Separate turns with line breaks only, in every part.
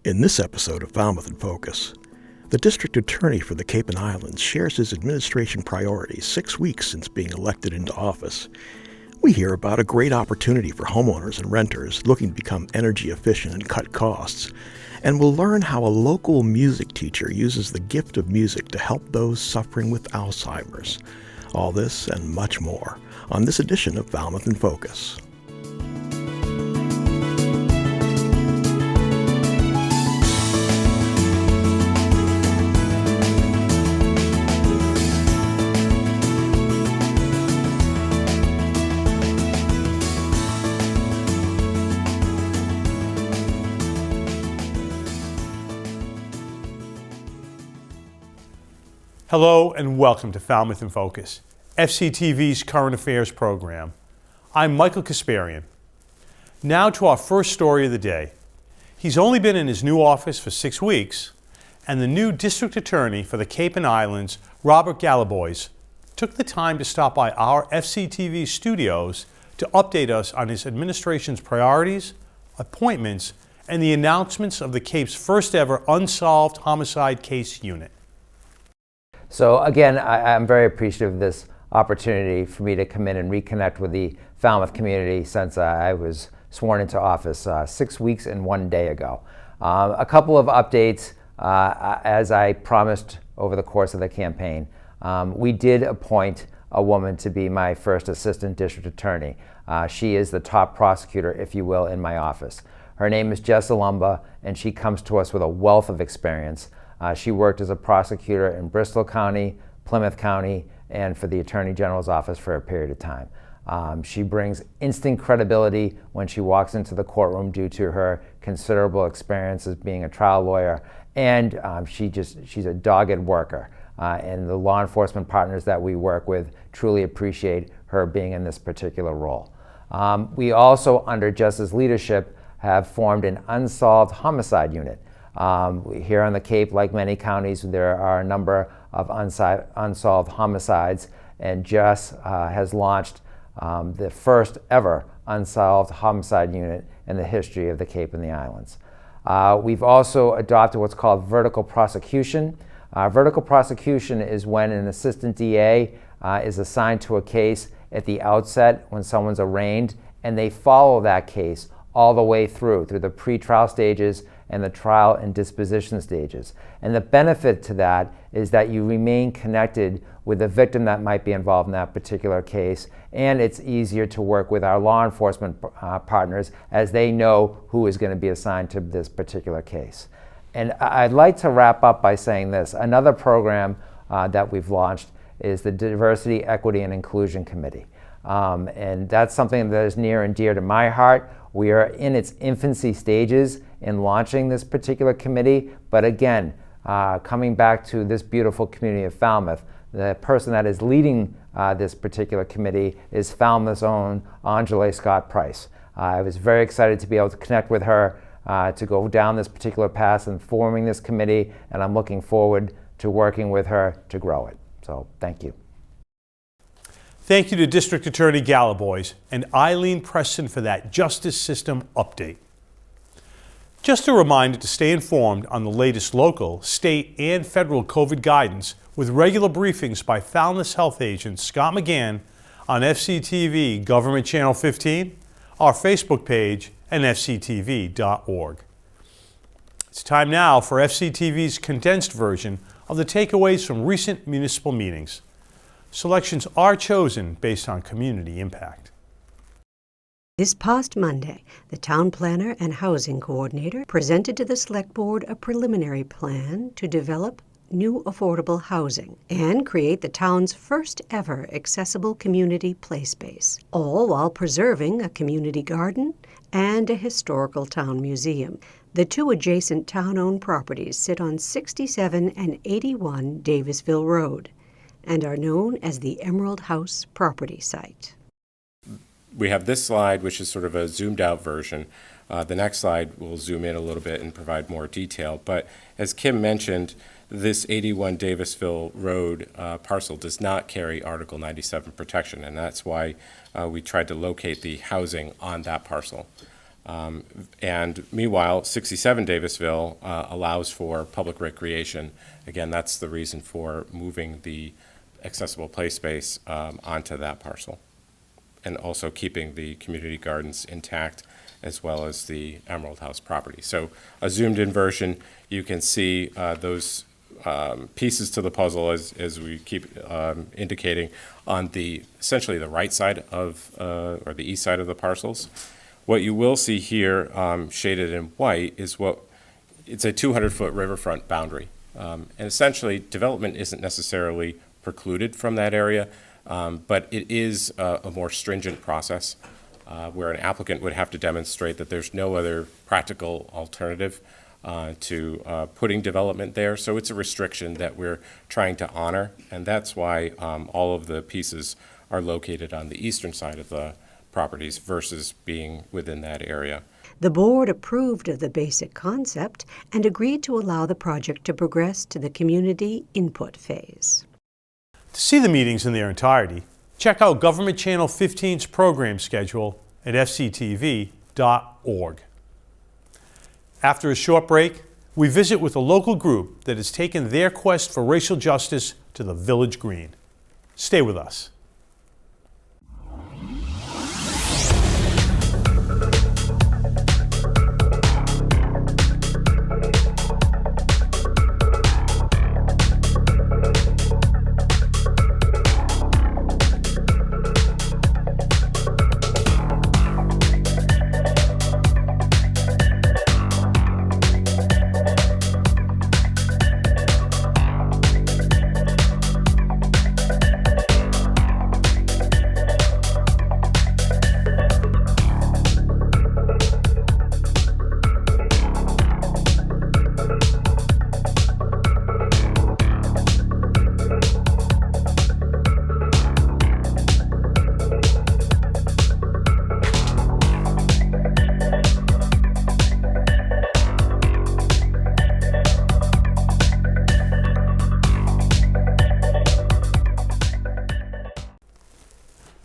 In this episode of Falmouth in Focus, the district attorney for the Cape and Islands shares his administration priorities 6 weeks since being elected into office. We hear about a great opportunity for homeowners and renters looking to become energy efficient and cut costs. And we'll learn how a local music teacher uses the gift of music to help those suffering with Alzheimer's. All this and much more on this edition of Falmouth in Focus.
Hello and welcome to Falmouth in Focus, FCTV's current affairs program. I'm Michael Kasparian. Now to our first story of the day. He's only been in his new office for 6 weeks, and the new district attorney for the Cape and Islands, Robert Galabois, took the time to stop by our FCTV studios to update us on his administration's priorities, appointments, and the announcements of the Cape's first ever unsolved homicide case unit.
So again, I'm very appreciative of this opportunity for me to come in and reconnect with the Falmouth community since I was sworn into office 6 weeks and 1 day ago. A couple of updates, as I promised over the course of the campaign. We did appoint a woman to be my first assistant district attorney. She is the top prosecutor, if you will, in my office. Her name is Jess Alumba, and she comes to us with a wealth of experience. She worked as a prosecutor in Bristol County, Plymouth County, and for the Attorney General's office for a period of time. She brings instant credibility when she walks into the courtroom due to her considerable experience as being a trial lawyer, and she's a dogged worker. And the law enforcement partners that we work with truly appreciate her being in this particular role. We also, under Jess's leadership, have formed an unsolved homicide unit. Here on the Cape, like many counties, there are a number of unsolved homicides, and Jess has launched the first ever unsolved homicide unit in the history of the Cape and the Islands. We've also adopted what's called vertical prosecution. Vertical prosecution is when an assistant DA is assigned to a case at the outset when someone's arraigned, and they follow that case all the way through the pretrial stages and the trial and disposition stages. And the benefit to that is that you remain connected with the victim that might be involved in that particular case, and it's easier to work with our law enforcement partners as they know who is going to be assigned to this particular case. And I'd like to wrap up by saying this. Another program that we've launched is the Diversity, Equity, and Inclusion Committee. And that's something that is near and dear to my heart. We are in its infancy stages in launching this particular committee, but again, coming back to this beautiful community of Falmouth, the person that is leading this particular committee is Falmouth's own Angela Scott Price. I was very excited to be able to connect with her to go down this particular path and forming this committee, and I'm looking forward to working with her to grow it. So thank you.
Thank you to District Attorney Galabois and Eileen Preston for that justice system update. Just a reminder to stay informed on the latest local, state, and federal COVID guidance with regular briefings by Falmouth's health agent Scott McGann on FCTV Government Channel 15, our Facebook page, and fctv.org. It's time now for FCTV's condensed version of the takeaways from recent municipal meetings. Selections are chosen based on community impact.
This past Monday, the town planner and housing coordinator presented to the select board a preliminary plan to develop new affordable housing and create the town's first ever accessible community play space, all while preserving a community garden and a historical town museum. The two adjacent town-owned properties sit on 67 and 81 Davisville Road and are known as the Emerald House property site.
We have this slide, which is sort of a zoomed out version. The next slide will zoom in a little bit and provide more detail. But as Kim mentioned, this 81 Davisville Road parcel does not carry Article 97 protection, and that's why we tried to locate the housing on that parcel. And meanwhile, 67 Davisville allows for public recreation. Again, that's the reason for moving the accessible play space onto that parcel, and also keeping the community gardens intact as well as the Emerald House property. So a zoomed in version, you can see those pieces to the puzzle, as we keep indicating, on the essentially the right side of, or the east side of the parcels. What you will see here, shaded in white, is it's a 200-foot riverfront boundary. And essentially, development isn't necessarily precluded from that area, but it is a more stringent process where an applicant would have to demonstrate that there's no other practical alternative to putting development there. So it's a restriction that we're trying to honor, and that's why all of the pieces are located on the eastern side of the properties versus being within that area.
The board approved of the basic concept and agreed to allow the project to progress to the community input phase.
To see the meetings in their entirety, check out Government Channel 15's program schedule at fctv.org. After a short break, we visit with a local group that has taken their quest for racial justice to the village green. Stay with us.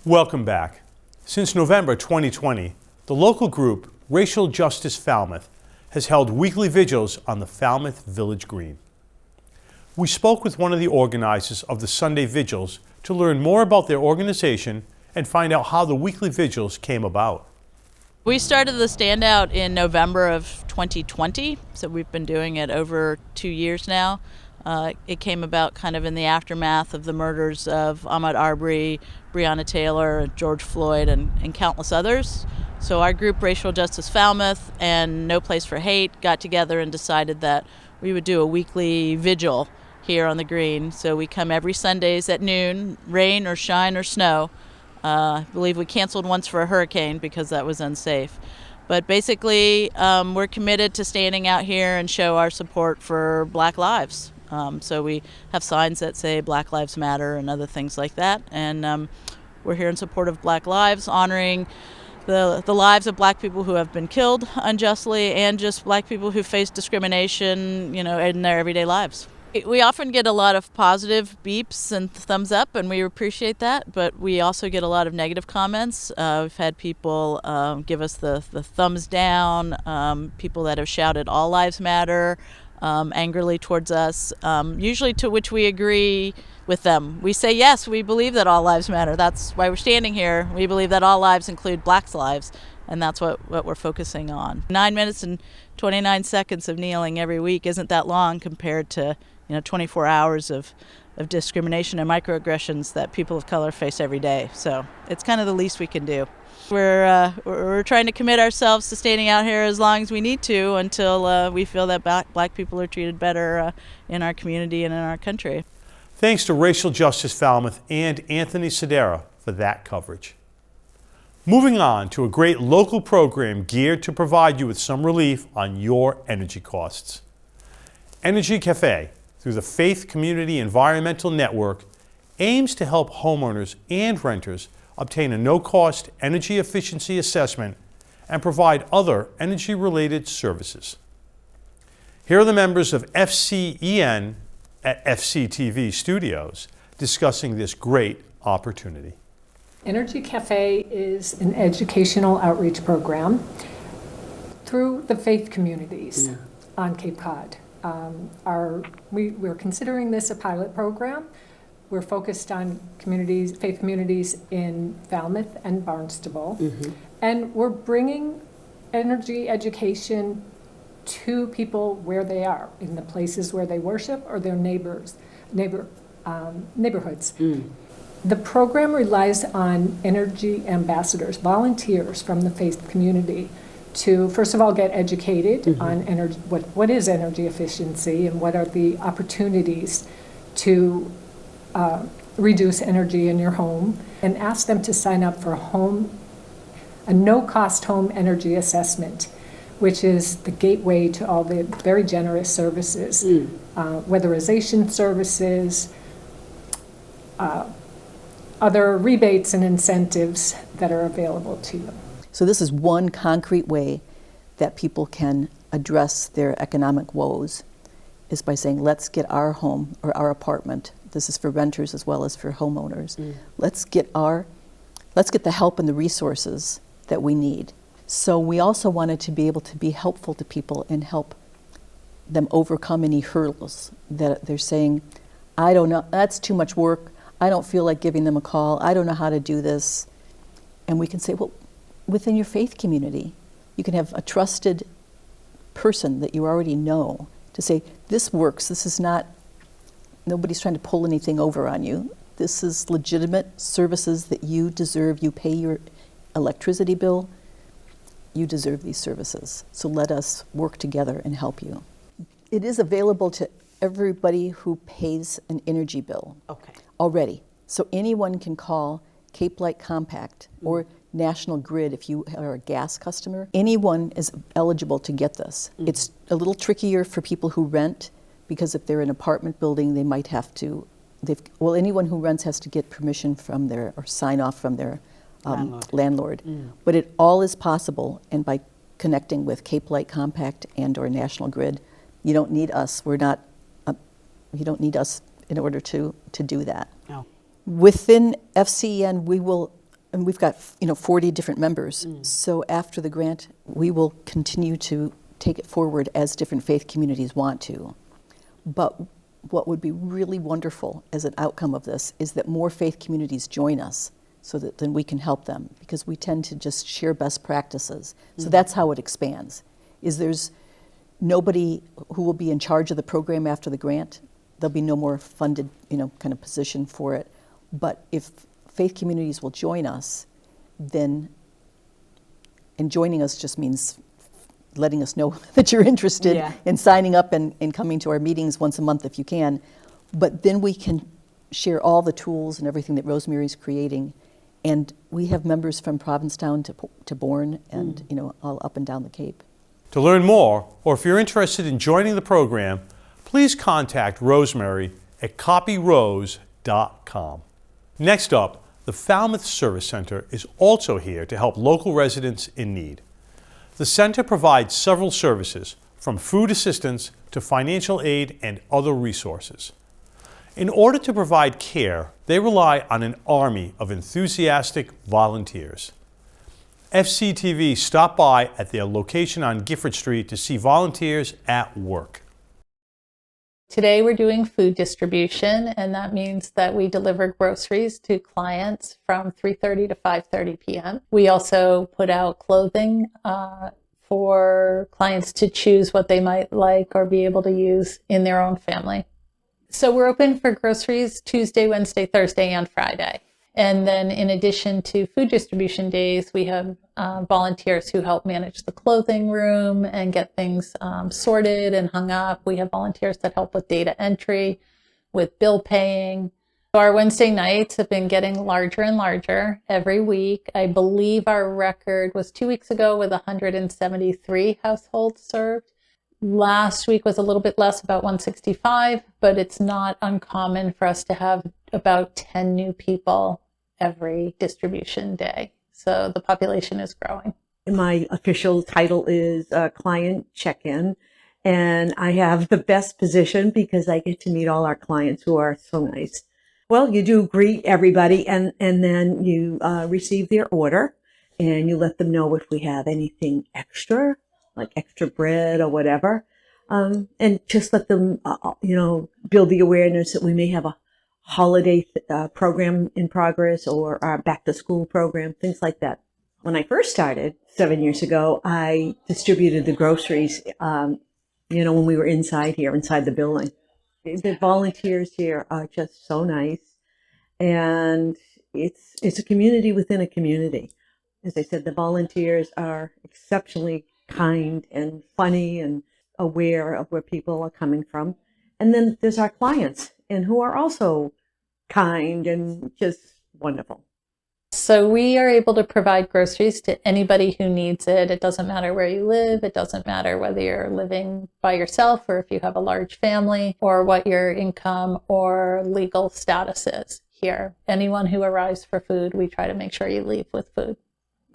Welcome back. Since November 2020, the local group Racial Justice Falmouth has held weekly vigils on the Falmouth Village Green. We spoke with one of the organizers of the Sunday vigils to learn more about their organization and find out how the weekly vigils came about.
We started the Standout in November of 2020, so we've been doing it over 2 years now. It came about kind of in the aftermath of the murders of Ahmaud Arbery, Breonna Taylor, George Floyd, and countless others. So our group, Racial Justice Falmouth and No Place for Hate, got together and decided that we would do a weekly vigil here on the green. So we come every Sundays at noon, rain or shine or snow. I believe we canceled once for a hurricane because that was unsafe. But basically, we're committed to standing out here and show our support for Black lives. So we have signs that say Black Lives Matter and other things like that. And we're here in support of Black lives, honoring the lives of Black people who have been killed unjustly and just Black people who face discrimination, in their everyday lives. We often get a lot of positive beeps and thumbs up, and we appreciate that, but we also get a lot of negative comments. We've had people give us the thumbs down, people that have shouted "All Lives Matter," angrily towards us, usually to which we agree with them. We say, yes, we believe that all lives matter. That's why we're standing here. We believe that all lives include Black lives, and that's what we're focusing on. 9 minutes and 29 seconds of kneeling every week isn't that long compared to 24 hours of discrimination and microaggressions that people of color face every day. So it's kind of the least we can do. We're trying to commit ourselves to standing out here as long as we need to until we feel that Black people are treated better in our community and in our country.
Thanks to Racial Justice Falmouth and Anthony Sedera for that coverage. Moving on to a great local program geared to provide you with some relief on your energy costs. Energy Cafe, through the Faith Community Environmental Network, aims to help homeowners and renters obtain a no-cost energy efficiency assessment and provide other energy-related services. Here are the members of FCEN at FCTV Studios discussing this great opportunity.
Energy Cafe is an educational outreach program Through the faith communities on Cape Cod. We're considering this a pilot program. We're focused on communities, faith communities in Falmouth and Barnstable. And we're bringing energy education to people where they are, in the places where they worship or their neighborhoods. The program relies on energy ambassadors, volunteers from the faith community, to first of all get educated on energy, what is energy efficiency and what are the opportunities to reduce energy in your home, and ask them to sign up for a no-cost home energy assessment, which is the gateway to all the very generous services, weatherization services, other rebates and incentives that are available to you.
So this is one concrete way that people can address their economic woes, is by saying, let's get our home or our apartment, this is for renters as well as for homeowners, let's get the help and the resources that we need. So we also wanted to be able to be helpful to people and help them overcome any hurdles that they're saying, I don't know, that's too much work, I don't feel like giving them a call, I don't know how to do this. And we can say, well, within your faith community, you can have a trusted person that you already know to say, this works, this is not, nobody's trying to pull anything over on you. This is legitimate services that you deserve. You pay your electricity bill, you deserve these services. So let us work together and help you. It is available to everybody who pays an energy bill already. So anyone can call Cape Light Compact or National Grid if you are a gas customer. Anyone is eligible to get this. It's a little trickier for people who rent, because if they're in an apartment building, they might have to, anyone who rents has to get permission from their, or sign off from their landlord. But it all is possible, and by connecting with Cape Light Compact and or National Grid, you don't need us. You don't need us in order to do that.
No.
Within FCEN, we've got 40 different members. So after the grant, we will continue to take it forward as different faith communities want to. But what would be really wonderful as an outcome of this is that more faith communities join us, so that then we can help them, because we tend to just share best practices. So that's how it expands. There's nobody who will be in charge of the program after the grant. There'll be no more funded, kind of position for it. But if faith communities will join us, and joining us just means letting us know that you're interested in signing up and coming to our meetings once a month if you can. But then we can share all the tools and everything that Rosemary's creating. And we have members from Provincetown to Bourne and all up and down the Cape.
To learn more, or if you're interested in joining the program, please contact Rosemary at copyrose.com. Next up, the Falmouth Service Center is also here to help local residents in need. The center provides several services, from food assistance to financial aid and other resources. In order to provide care, they rely on an army of enthusiastic volunteers. FCTV stopped by at their location on Gifford Street to see volunteers at work.
Today we're doing food distribution, and that means that we deliver groceries to clients from 3:30 to 5:30 p.m. We also put out clothing for clients to choose what they might like or be able to use in their own family. So we're open for groceries Tuesday, Wednesday, Thursday, and Friday. And then in addition to food distribution days, we have volunteers who help manage the clothing room and get things sorted and hung up. We have volunteers that help with data entry, with bill paying. Our Wednesday nights have been getting larger and larger every week. I believe our record was 2 weeks ago with 173 households served. Last week was a little bit less, about 165, but it's not uncommon for us to have about 10 new people every distribution day. So the population is growing.
My official title is client check-in, and I have the best position because I get to meet all our clients who are so nice. Well, you do greet everybody, and then you receive their order, and you let them know if we have anything extra, like extra bread or whatever. And just let them, build the awareness that we may have a holiday program in progress or our back to school program, things like that. When I first started 7 years ago, I distributed the groceries, when we were inside the building. The volunteers here are just so nice. And it's a community within a community. As I said, the volunteers are exceptionally kind and funny and aware of where people are coming from. And then there's our clients, and who are also kind and just wonderful.
So we are able to provide groceries to anybody who needs it. It doesn't matter where you live. It doesn't matter whether you're living by yourself or if you have a large family, or what your income or legal status is here. Anyone who arrives for food, we try to make sure you leave with food.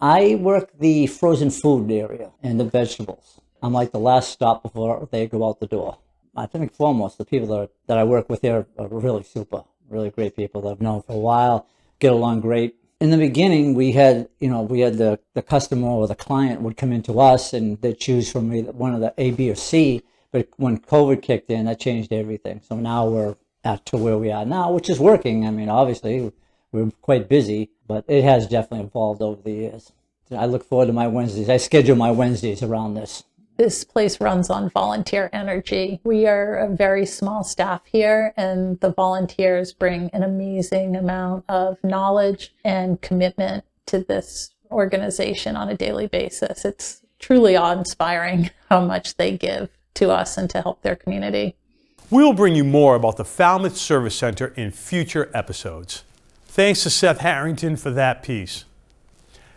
I work the frozen food area and the vegetables. I'm like the last stop before they go out the door. I think foremost, the people that I work with here are really super, really great people that I've known for a while, get along great. In the beginning, we had the customer or the client would come into us and they'd choose from one of the A, B, or C. But when COVID kicked in, that changed everything. So now we're to where we are now, which is working. I mean, obviously, we're quite busy, but it has definitely evolved over the years. I look forward to my Wednesdays. I schedule my Wednesdays around this.
This place runs on volunteer energy. We are a very small staff here, and the volunteers bring an amazing amount of knowledge and commitment to this organization on a daily basis. It's truly awe-inspiring how much they give to us and to help their community.
We will bring you more about the Falmouth Service Center in future episodes. Thanks to Seth Harrington for that piece.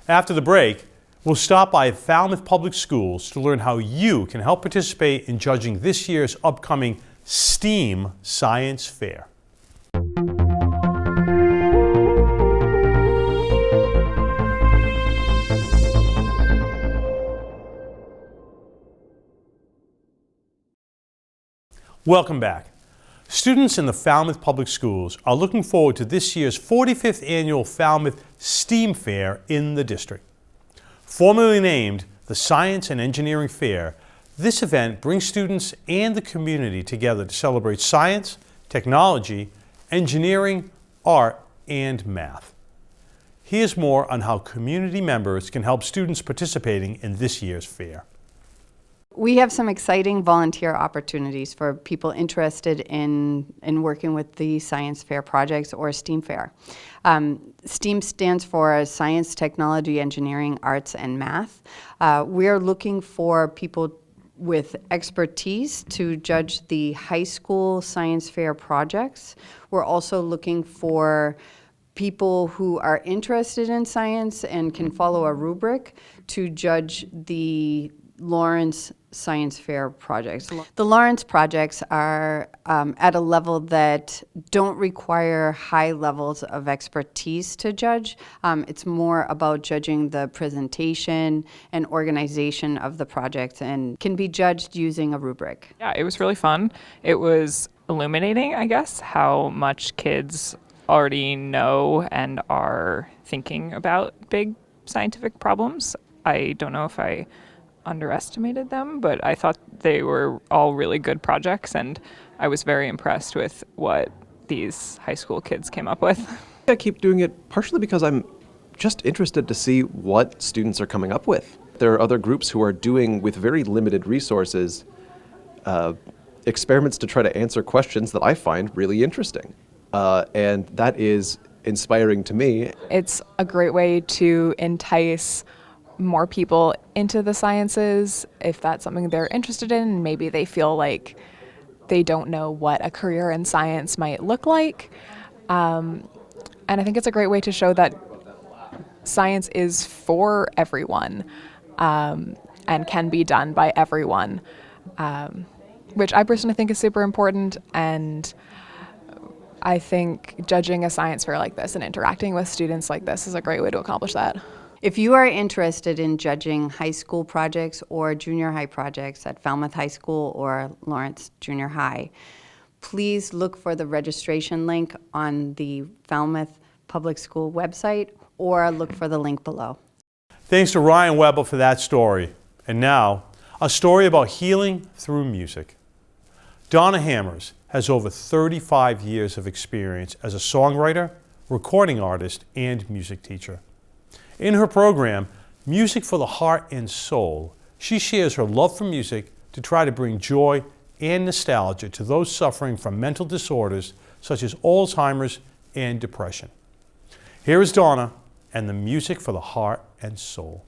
After the break, we'll stop by Falmouth Public Schools to learn how you can help participate in judging this year's upcoming STEAM Science Fair. Welcome back. Students in the Falmouth Public Schools are looking forward to this year's 45th annual Falmouth STEAM Fair in the district. Formerly named the Science and Engineering Fair, this event brings students and the community together to celebrate science, technology, engineering, art, and math. Here's more on how community members can help students participating in this year's fair.
We have some exciting volunteer opportunities for people interested in working with the science fair projects or STEAM fair. STEAM stands for Science, Technology, Engineering, Arts, and Math. We're looking for people with expertise to judge the high school science fair projects. We're also looking for people who are interested in science and can follow a rubric to judge the Lawrence Science Fair projects. The Lawrence projects are at a level that don't require high levels of expertise to judge. It's more about judging the presentation and organization of the project and can be judged using a rubric.
Yeah, it was really fun. It was illuminating, I guess, how much kids already know and are thinking about big scientific problems. I don't know if I underestimated them, but I thought they were all really good projects, and I was very impressed with what these high school kids came up with.
I keep doing it partially because I'm just interested to see what students are coming up with. There are other groups who are doing, with very limited resources, experiments to try to answer questions that I find really interesting. And that is inspiring to me.
It's a great way to entice more people into the sciences if that's something they're interested in. Maybe they feel like they don't know what a career in science might look like. And I think it's a great way to show that science is for everyone and can be done by everyone, which I personally think is super important. And I think judging a science fair like this and interacting with students like this is a great way to accomplish that.
If you are interested in judging high school projects or junior high projects at Falmouth High School or Lawrence Junior High, please look for the registration link on the Falmouth Public School website or look for the link below.
Thanks to Ryan Weber for that story. And now, a story about healing through music. Donna Hammers has over 35 years of experience as a songwriter, recording artist, and music teacher. In her program, Music for the Heart and Soul, she shares her love for music to try to bring joy and nostalgia to those suffering from mental disorders such as Alzheimer's and depression. Here is Donna and the Music for the Heart and Soul.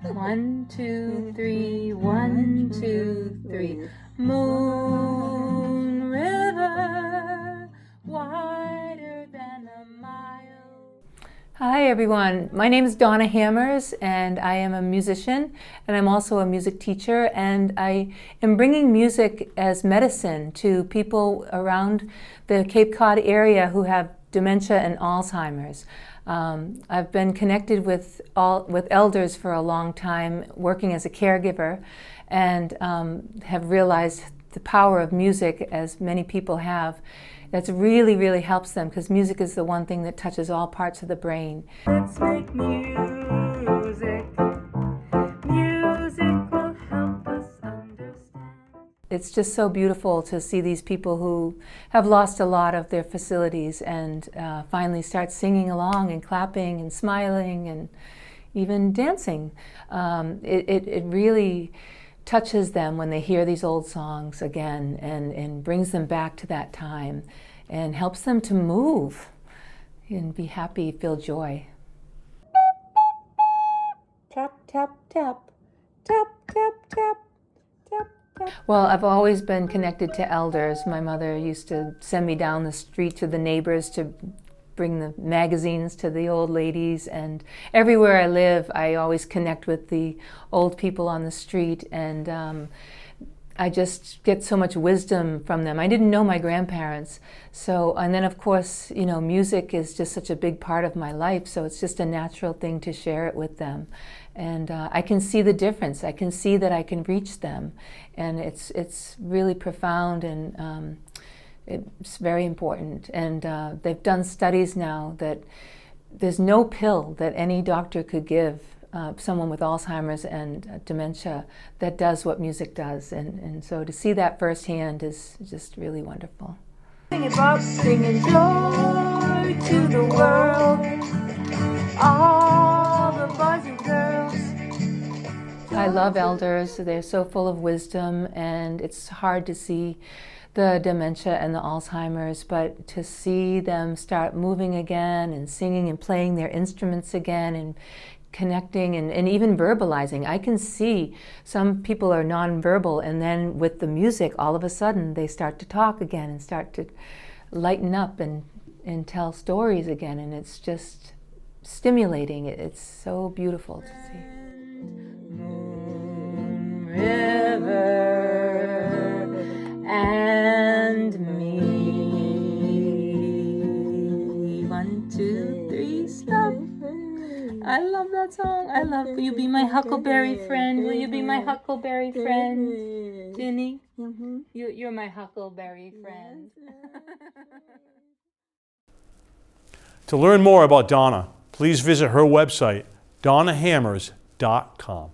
1, 2, 3, 1, 2, 3. Moon River, wider than a mile.
Hi everyone, my name is Donna Hammers and I am a musician and I'm also a music teacher, and I am bringing music as medicine to people around the Cape Cod area who have dementia and Alzheimer's. I've been connected with elders for a long time, working as a caregiver, and have realized the power of music, as many people have. That's really, really helps them, because music is the one thing that touches all parts of the brain.
Let's make music. Music will help us understand.
It's just so beautiful to see these people who have lost a lot of their facilities and finally start singing along and clapping and smiling and even dancing. It really touches them when they hear these old songs again, and brings them back to that time and helps them to move and be happy, feel joy.
Tap, tap, tap. Tap, tap, tap. Tap, tap.
Well, I've always been connected to elders. My mother used to send me down the street to the neighbors to bring the magazines to the old ladies, and everywhere I live I always connect with the old people on the street, and I just get so much wisdom from them. I didn't know my grandparents, and then of course, you know, music is just such a big part of my life, so it's just a natural thing to share it with them. And I can see the difference. I can see that I can reach them, and it's really profound, and it's very important. And they've done studies now that there's no pill that any doctor could give someone with Alzheimer's and dementia that does what music does. And so to see that firsthand is just really wonderful.
Singing Bob, singing joy to the world, all the boys and girls.
I love elders. They're so full of wisdom, and it's hard to see the dementia and the Alzheimer's, but to see them start moving again and singing and playing their instruments again and connecting and even verbalizing. I can see some people are nonverbal, and then with the music, all of a sudden they start to talk again and start to lighten up and tell stories again, and it's just stimulating. It's so beautiful to see.
Moon River and me. 1, 2, 3, stop. I love that song. I love Will You Be My Huckleberry Friend? Will you be my huckleberry friend? Jenny? You're my huckleberry friend.
To learn more about Donna, please visit her website, donnahammers.com.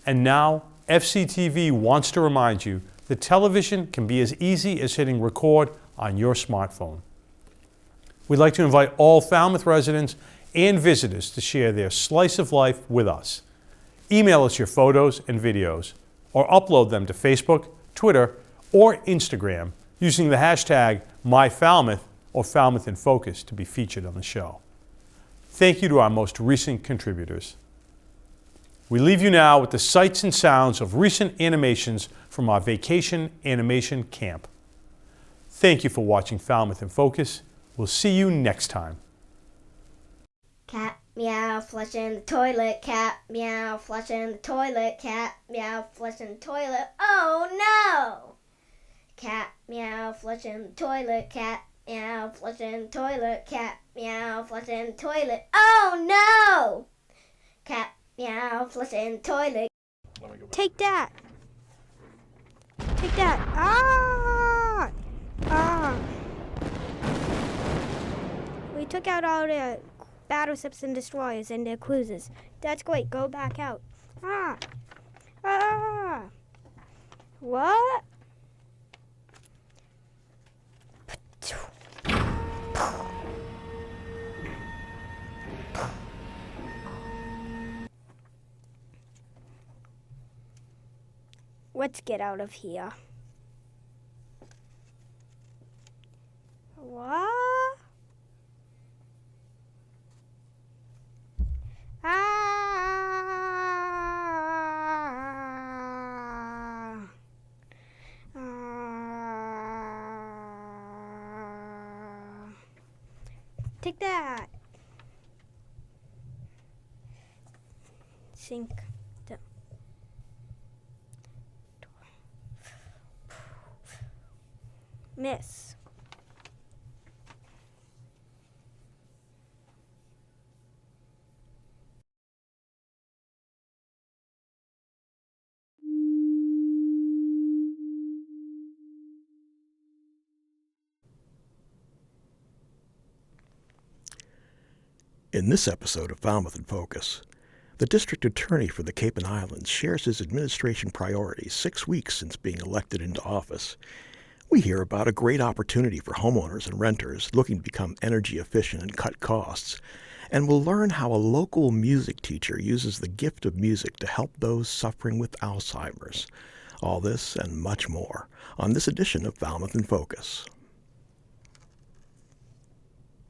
And now, FCTV wants to remind you that television can be as easy as hitting record on your smartphone. We'd like to invite all Falmouth residents and visitors to share their slice of life with us. Email us your photos and videos, or upload them to Facebook, Twitter, or Instagram using the hashtag MyFalmouth or Falmouth in Focus to be featured on the show. Thank you to our most recent contributors. We leave you now with the sights and sounds of recent animations from our vacation animation camp. Thank you for watching Falmouth in Focus. We'll see you next time.
Cat meow, flushing the toilet. Cat meow, flushing the toilet. Cat meow, flushing the toilet. Oh no! Cat meow, flushing the toilet. Cat meow, flushing the toilet. Cat meow, flushing the toilet. Oh no! Cat meow, flushing the toilet.
Take that! Take that! Ah! Ah! We took out all the battleships and destroyers and their cruisers. That's great. Go back out. Ah! Ah! What? Let's get out of here. What? Ah! Take that. Sink. Down. Miss.
In this episode of Falmouth in Focus, the district attorney for the Cape and Islands shares his administration priorities 6 weeks since being elected into office. We hear about a great opportunity for homeowners and renters looking to become energy efficient and cut costs, and we'll learn how a local music teacher uses the gift of music to help those suffering with Alzheimer's. All this and much more on this edition of Falmouth in Focus.